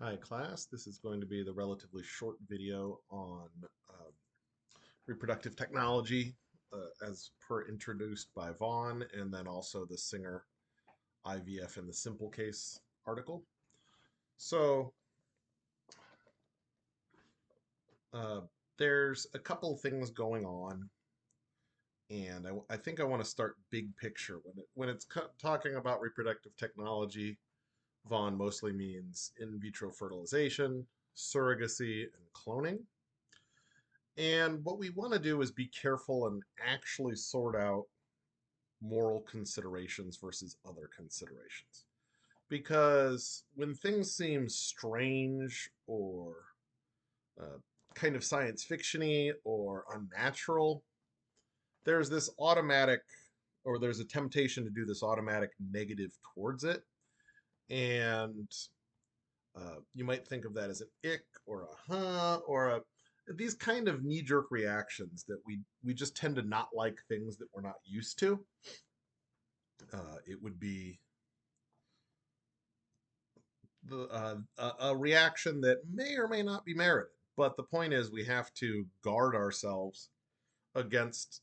Hi class, this is going to be the relatively short video on reproductive technology as per introduced by Vaughn, and then also the Singer IVF in the simple case article. So uh, there's a couple things going on, and I think I want to start big picture. When it's talking about reproductive technology, Vaughn mostly means in vitro fertilization, surrogacy, and cloning. And what we want to do is be careful and actually sort out moral considerations versus other considerations. Because when things seem strange or uh, kind of science fictiony or unnatural, there's this automatic, or there's a temptation to do this automatic negative towards it. And you might think of that as an ick or a huh or a these kind of knee-jerk reactions that we just tend to not like things that we're not used to. It would be a reaction that may or may not be merited, but the point is we have to guard ourselves against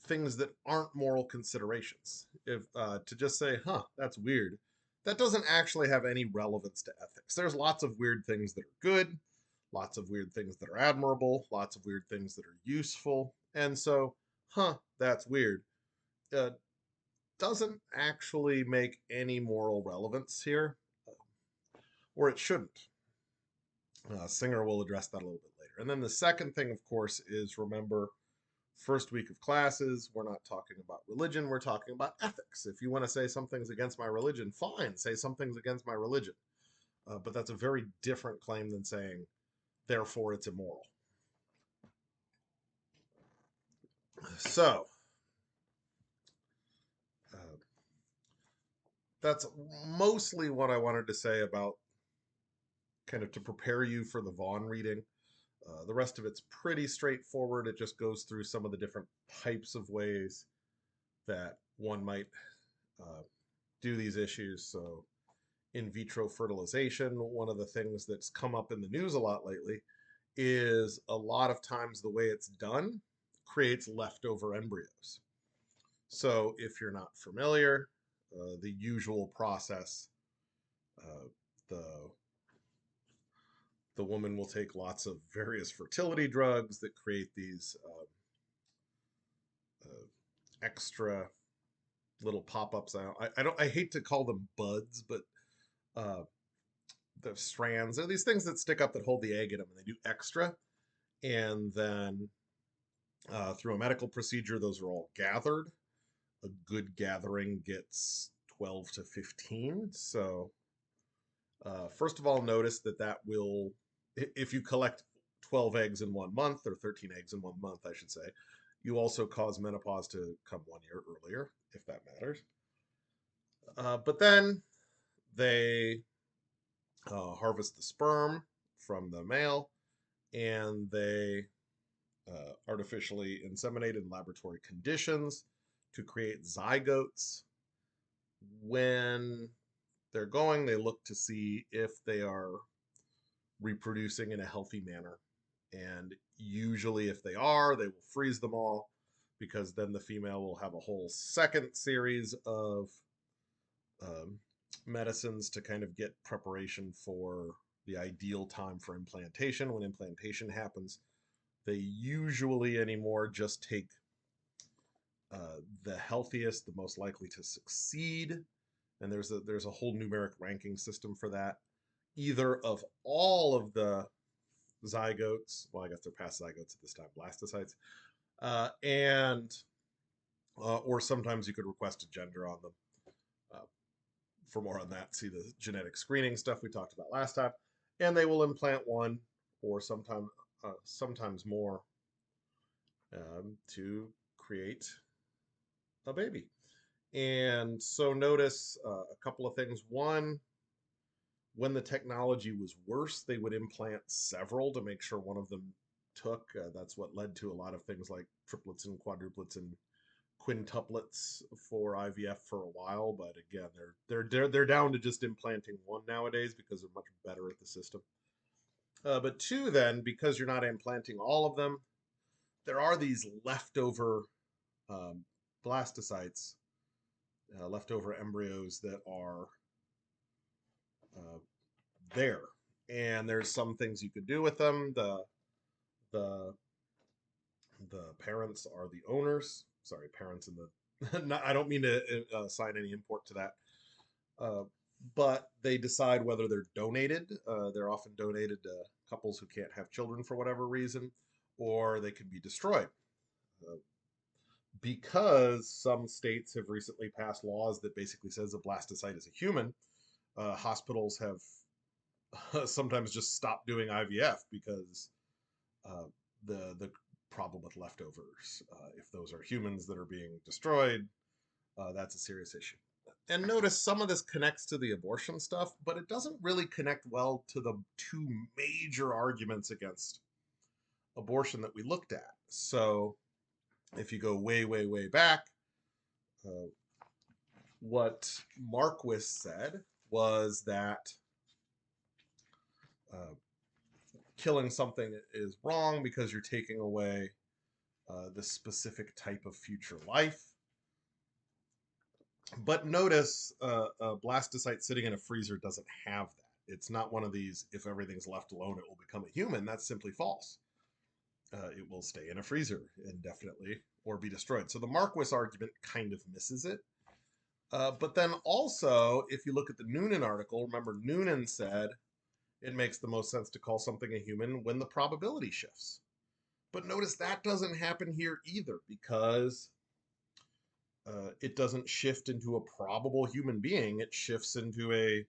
things that aren't moral considerations. If to just say, "Huh, that's weird," that doesn't actually have any relevance to ethics. There's lots of weird things that are good, lots of weird things that are admirable, lots of weird things that are useful, and so, "Huh, that's weird," uh, doesn't actually make any moral relevance here, or it shouldn't. Singer will address that a little bit later. And then the second thing, of course, is remember first week of classes, we're not talking about religion, we're talking about ethics. If you want to say something's against my religion, fine, say something's against my religion. But that's a very different claim than saying, therefore, it's immoral. So, uh, that's mostly what I wanted to say about kind of to prepare you for the Vaughn reading. The rest of it's pretty straightforward. It just goes through some of the different types of ways that one might uh, do these issues. So, in vitro fertilization, one of the things that's come up in the news a lot lately is a lot of times the way it's done creates leftover embryos. So, if you're not familiar, the usual process, uh, the the woman will take lots of various fertility drugs that create these extra little pop-ups. I hate to call them buds, but uh, the strands are these things that stick up that hold the egg in them, and they do extra. And then through a medical procedure, those are all gathered. A good gathering gets 12 to 15. So first of all, notice that will, if you collect 12 eggs in 1 month, or 13 eggs in 1 month, I should say, you also cause menopause to come 1 year earlier, if that matters. But then they harvest the sperm from the male, and they artificially inseminate in laboratory conditions to create zygotes. When they're going, they look to see if they are reproducing in a healthy manner. And usually, if they are, they will freeze them all because then the female will have a whole second series of um, medicines to kind of get preparation for the ideal time for implantation. When implantation happens, they usually anymore just take the healthiest, the most likely to succeed, and there's a whole numeric ranking system for that. Either of all of the zygotes, well, I guess they're past zygotes at this time, blastocytes, and or sometimes you could request a gender on them. Uh, for more on that, see the genetic screening stuff we talked about last time, and they will implant one or sometimes more to create a baby. And so notice a couple of things. One, when the technology was worse, they would implant several to make sure one of them took. That's what led to a lot of things like triplets and quadruplets and quintuplets for IVF for a while, but again, they're down to just implanting one nowadays because they're much better at the system. But two, then, because you're not implanting all of them, there are these leftover um, blastocytes, leftover embryos that are uh, there, and there's some things you could do with them. The the parents are the owners. Sorry, parents in the. I don't mean to assign any import to that. Uh, but they decide whether they're donated. They're often donated to couples who can't have children for whatever reason, or they could be destroyed. Uh, because some states have recently passed laws that basically says a blastocyte is a human, hospitals have sometimes just stopped doing IVF because uh, the problem with leftovers, if those are humans that are being destroyed, that's a serious issue. And notice some of this connects to the abortion stuff, but it doesn't really connect well to the two major arguments against abortion that we looked at. So if you go way, way, way back, uh, what Marquis said was that uh, killing something is wrong because you're taking away the specific type of future life. But notice a blastocyte sitting in a freezer doesn't have that. It's not one of these, if everything's left alone, it will become a human. That's simply false. It will stay in a freezer indefinitely or be destroyed. So the Marquis argument kind of misses it. But then also, if you look at the Noonan article, remember Noonan said it makes the most sense to call something a human when the probability shifts. But notice that doesn't happen here either because it doesn't shift into a probable human being. It shifts into a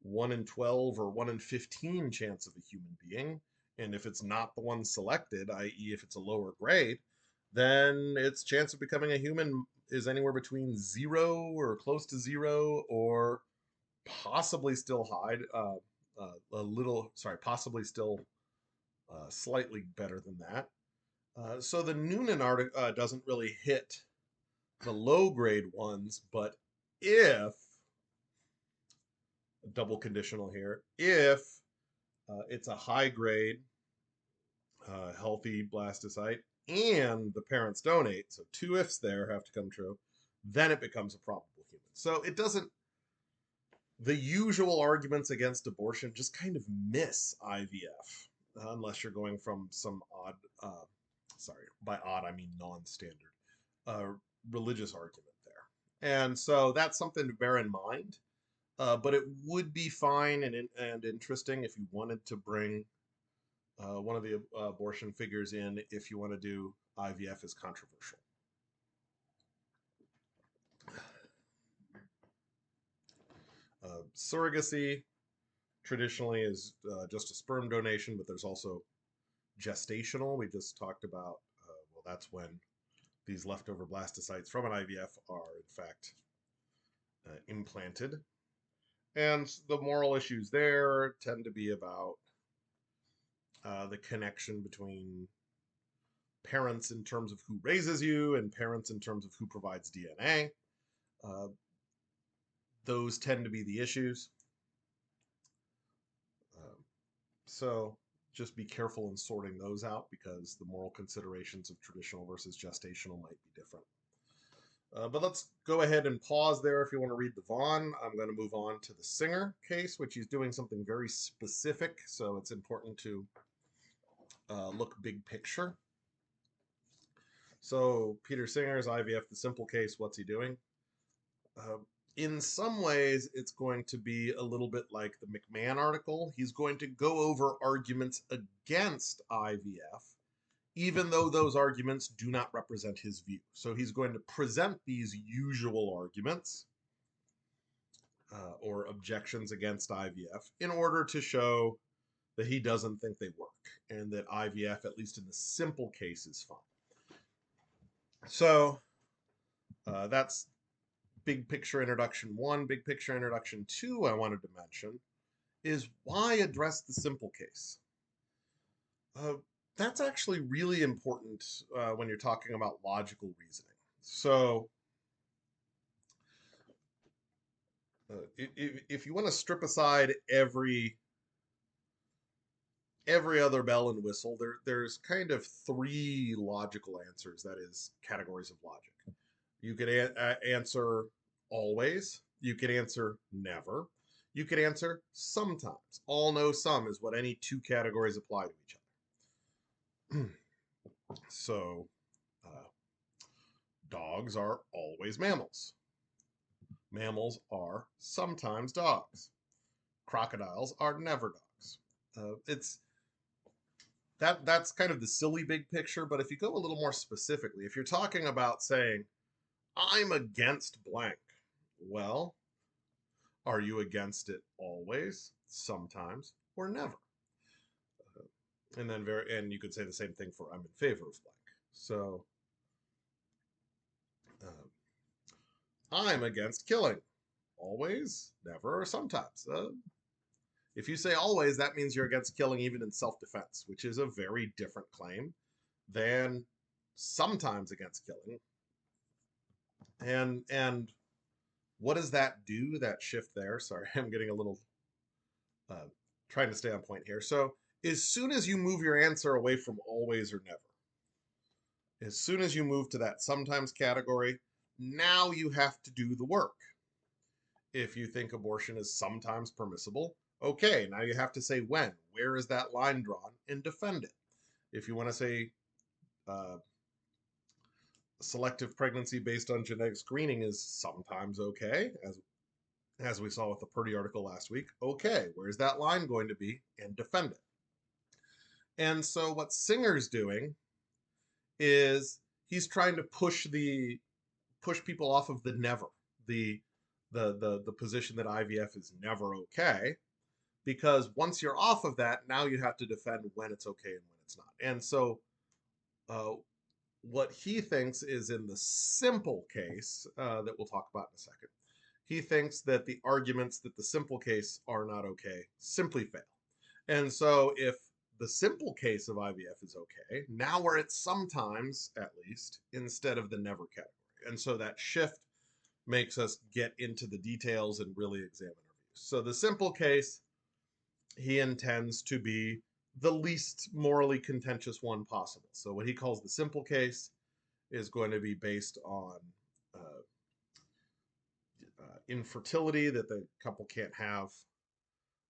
1 in 12 or 1 in 15 chance of a human being. And if it's not the one selected, i.e., if it's a lower grade, then its chance of becoming a human is anywhere between 0 or close to 0 or possibly still high, possibly still slightly better than that. So the Noonan article doesn't really hit the low grade ones, but if, double conditional here, if it's a high grade healthy blastocyte and the parents donate, so two ifs there have to come true, then it becomes a probable human. So it doesn't, the usual arguments against abortion just kind of miss IVF, unless you're going from some odd, by odd I mean non-standard, uh, religious argument there. And so that's something to bear in mind. But it would be fine and interesting if you wanted to bring one of the abortion figures in if you want to do IVF as controversial. Surrogacy traditionally is just a sperm donation, but there's also gestational. We just talked about, well, that's when these leftover blastocytes from an IVF are, in fact, implanted. And the moral issues there tend to be about the connection between parents in terms of who raises you and parents in terms of who provides DNA. Uh, those tend to be the issues. So just be careful in sorting those out because the moral considerations of traditional versus gestational might be different. But let's go ahead and pause there if you want to read the Vaughn. I'm going to move on to the Singer case, which he's doing something very specific, so it's important to look big picture. So Peter Singer's IVF, the simple case, what's he doing? In some ways, it's going to be a little bit like the McMahon article. He's going to go over arguments against IVF, even though those arguments do not represent his view. So he's going to present these usual arguments or objections against IVF in order to show that he doesn't think they work and that IVF, at least in the simple case, is fine. So that's big picture introduction one. Big picture introduction two I wanted to mention is why address the simple case. That's actually really important when you're talking about logical reasoning. So if you want to strip aside every other bell and whistle, there's kind of three logical answers. That is categories of logic. You could answer always. You could answer never. You could answer sometimes. All, no, some is what any two categories apply to each other. So, uh, dogs are always mammals. Mammals are sometimes dogs. Crocodiles are never dogs. It's that's kind of the silly big picture, but if you go a little more specifically, if you're talking about saying, I'm against blank, well, are you against it always, sometimes, or never? And you could say the same thing for I'm in favor of blank. So uh, I'm against killing, always, never, or sometimes. If you say always, that means you're against killing even in self-defense, which is a very different claim than sometimes against killing. And what does that do? That shift there. Sorry, I'm getting a little uh, trying to stay on point here. So as soon as you move your answer away from always or never, as soon as you move to that sometimes category, now you have to do the work. If you think abortion is sometimes permissible, okay, now you have to say when. Where is that line drawn and defend it? If you want to say uh, selective pregnancy based on genetic screening is sometimes okay, as we saw with the Purdy article last week, okay, where's that line going to be and defend it? And so what Singer's doing is he's trying to push people off of the never, the the position that IVF is never okay, because once you're off of that, now you have to defend when it's okay and when it's not. And so uh, what he thinks is in the simple case that we'll talk about in a second, he thinks that the arguments that the simple case are not okay simply fail. And so if the simple case of IVF is okay, now we're at sometimes, at least, instead of the never category. And so that shift makes us get into the details and really examine our views. So the simple case, he intends to be the least morally contentious one possible. So what he calls the simple case is going to be based on uh, infertility, that the couple can't have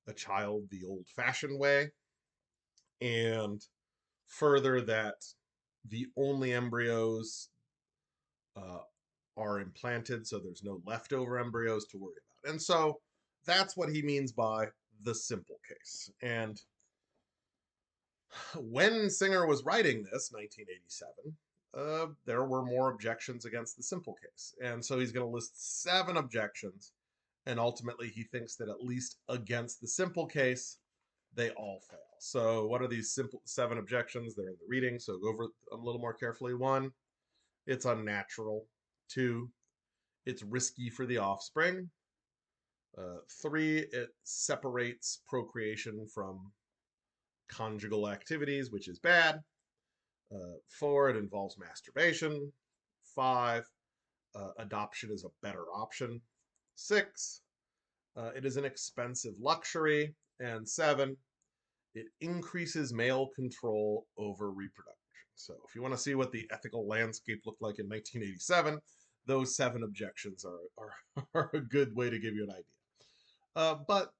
a child the old fashioned way, and further that the only embryos uh, are implanted, so there's no leftover embryos to worry about. And so that's what he means by the simple case. And when Singer was writing this, 1987, there were more objections against the simple case. And so he's going to list 7 objections. And ultimately, he thinks that at least against the simple case, they all fail. So, what are these 7 objections? They're in the reading, so go over them a little more carefully. 1, it's unnatural. 2, it's risky for the offspring. 3, it separates procreation from conjugal activities, which is bad. 4, it involves masturbation. 5, adoption is a better option. 6, it is an expensive luxury. And 7, it increases male control over reproduction. So if you want to see what the ethical landscape looked like in 1987, those 7 objections are a good way to give you an idea. But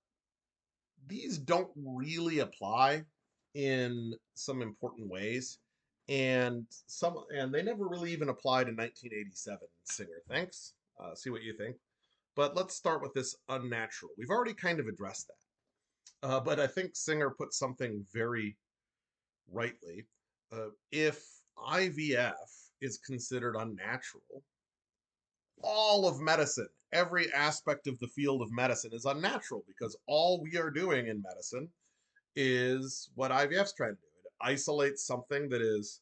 these don't really apply in some important ways, and they never really even applied in 1987. Singer thinks. See what you think. But let's start with this unnatural. We've already kind of addressed that, but I think Singer put something very rightly. If IVF is considered unnatural, all of medicine, every aspect of the field of medicine is unnatural, because all we are doing in medicine is what IVF's trying to do. It isolates something that is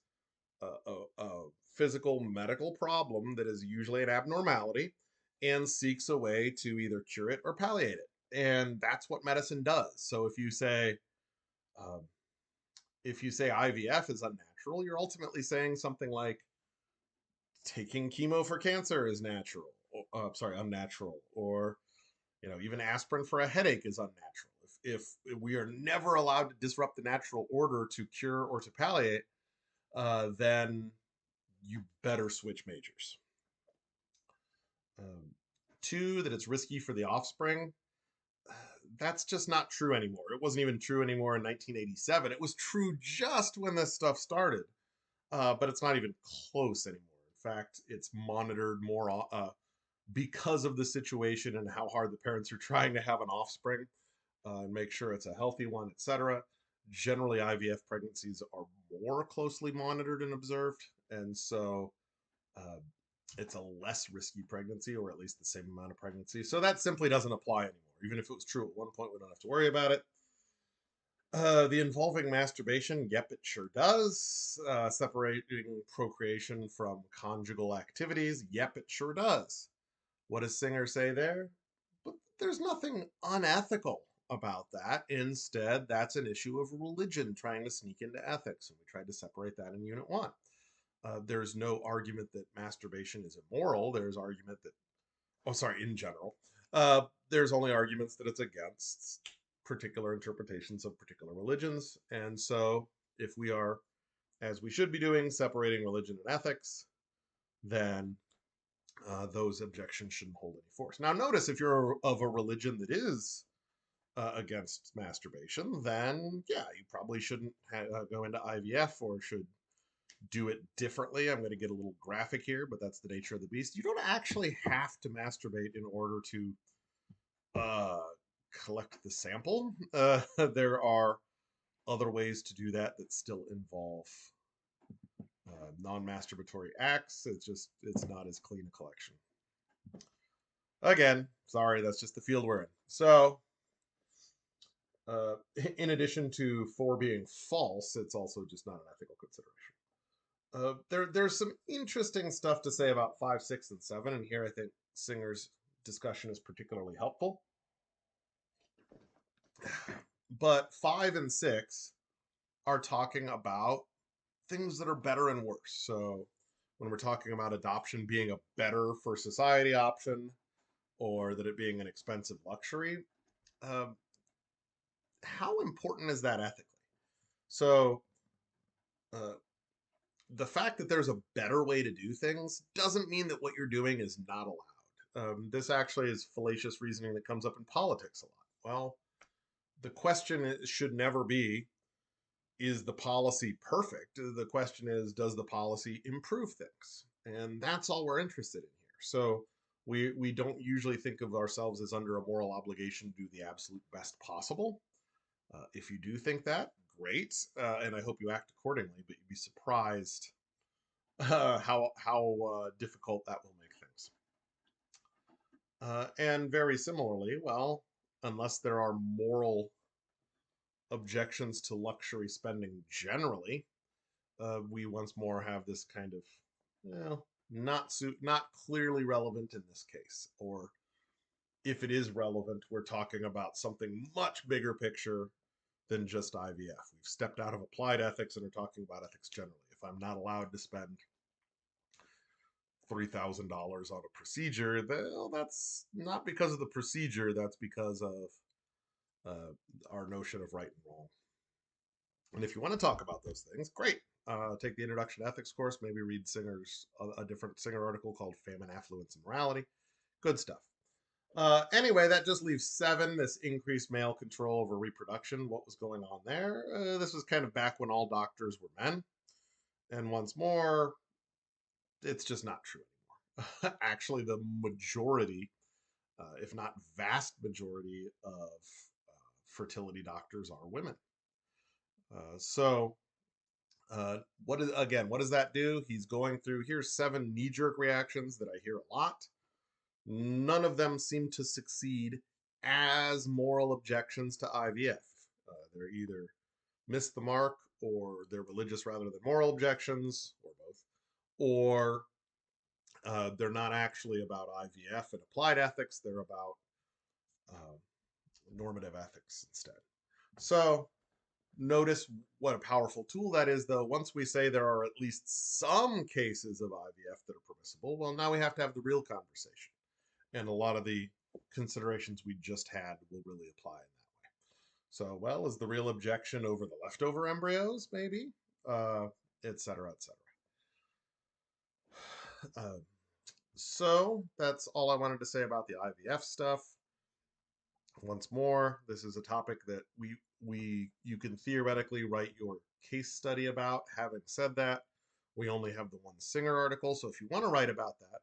a physical medical problem that is usually an abnormality, and seeks a way to either cure it or palliate it. And that's what medicine does. So um, if you say IVF is unnatural, you're ultimately saying something like taking chemo for cancer is natural. Sorry, unnatural. Or even aspirin for a headache is unnatural. If we are never allowed to disrupt the natural order to cure or to palliate, then you better switch majors. Um, Two, that it's risky for the offspring. That's just not true anymore. It wasn't even true anymore in 1987. It was true just when this stuff started, but it's not even close anymore. In fact, it's monitored more because of the situation and how hard the parents are trying to have an offspring and make sure it's a healthy one, etc. Generally, IVF pregnancies are more closely monitored and observed, and so uh, it's a less risky pregnancy, or at least the same amount of pregnancy. So that simply doesn't apply anymore. Even if it was true at one point, we don't have to worry about it. The involving masturbation, yep, it sure does. Separating procreation from conjugal activities, yep, it sure does. What does Singer say there? But there's nothing unethical about that. Instead, that's an issue of religion trying to sneak into ethics, and we tried to separate that in Unit 1. There's no argument that masturbation is immoral. There's argument that, oh, sorry, in general. There's only arguments that it's against particular interpretations of particular religions. And so, if we are, as we should be doing, separating religion and ethics, then those objections shouldn't hold any force. Now, notice if you're of a religion that is against masturbation, then yeah, you probably shouldn't go into IVF or should do it differently. I'm going to get a little graphic here, but that's the nature of the beast. You don't actually have to masturbate in order to uh, collect the sample. There are other ways to do that that still involve non-masturbatory acts. It's not as clean a collection. Again, sorry, that's just the field we're in. So, in addition to 4 being false, it's also just not an ethical consideration. There's some interesting stuff to say about 5, 6, and 7, and here I think Singer's discussion is particularly helpful. But 5 and 6 are talking about things that are better and worse. So when we're talking about adoption being a better for society option, or that it being an expensive luxury, um, how important is that ethically? So uh, the fact that there's a better way to do things doesn't mean that what you're doing is not allowed. This actually is fallacious reasoning that comes up in politics a lot. Well, the question should never be, is the policy perfect? The question is, does the policy improve things? And that's all we're interested in here. So we don't usually think of ourselves as under a moral obligation to do the absolute best possible. If you do think that, great, and I hope you act accordingly. But you'd be surprised how difficult that will make things. And very similarly, well, unless there are moral objections to luxury spending generally, we once more have this kind of, not clearly relevant in this case. Or if it is relevant, we're talking about something much bigger picture than just IVF. We've stepped out of applied ethics and are talking about ethics generally. If I'm not allowed to spend $3,000 on a procedure, well, that's not because of the procedure, that's because of our notion of right and wrong. And if you want to talk about those things, great. Take the Introduction to Ethics course, maybe read a different Singer article called Famine, Affluence, and Morality. Good stuff. Anyway, that just leaves 7, this increased male control over reproduction. What was going on there? This was kind of back when all doctors were men. And once more, it's just not true anymore. Actually, the majority, if not vast majority, of fertility doctors are women. So, what does that do? He's going through, here's 7 knee-jerk reactions that I hear a lot. None of them seem to succeed as moral objections to IVF. They're either miss the mark, or they're religious rather than moral objections, or both, or they're not actually about IVF and applied ethics. They're about normative ethics instead. So Notice what a powerful tool that is, though. Once we say there are at least some cases of IVF that are permissible, well, now we have to have the real conversation. And a lot of the considerations we just had will really apply in that way. So, well, is the real objection over the leftover embryos, maybe? Et cetera, et cetera. So that's all I wanted to say about the IVF stuff. Once more, this is a topic that you can theoretically write your case study about. Having said that, we only have the one Singer article, so if you want to write about that,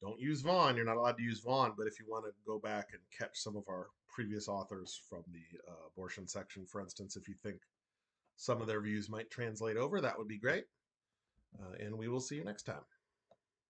don't use Vaughn. You're not allowed to use Vaughn, but if you want to go back and catch some of our previous authors from the abortion section, for instance, if you think some of their views might translate over, that would be great. And we will see you next time.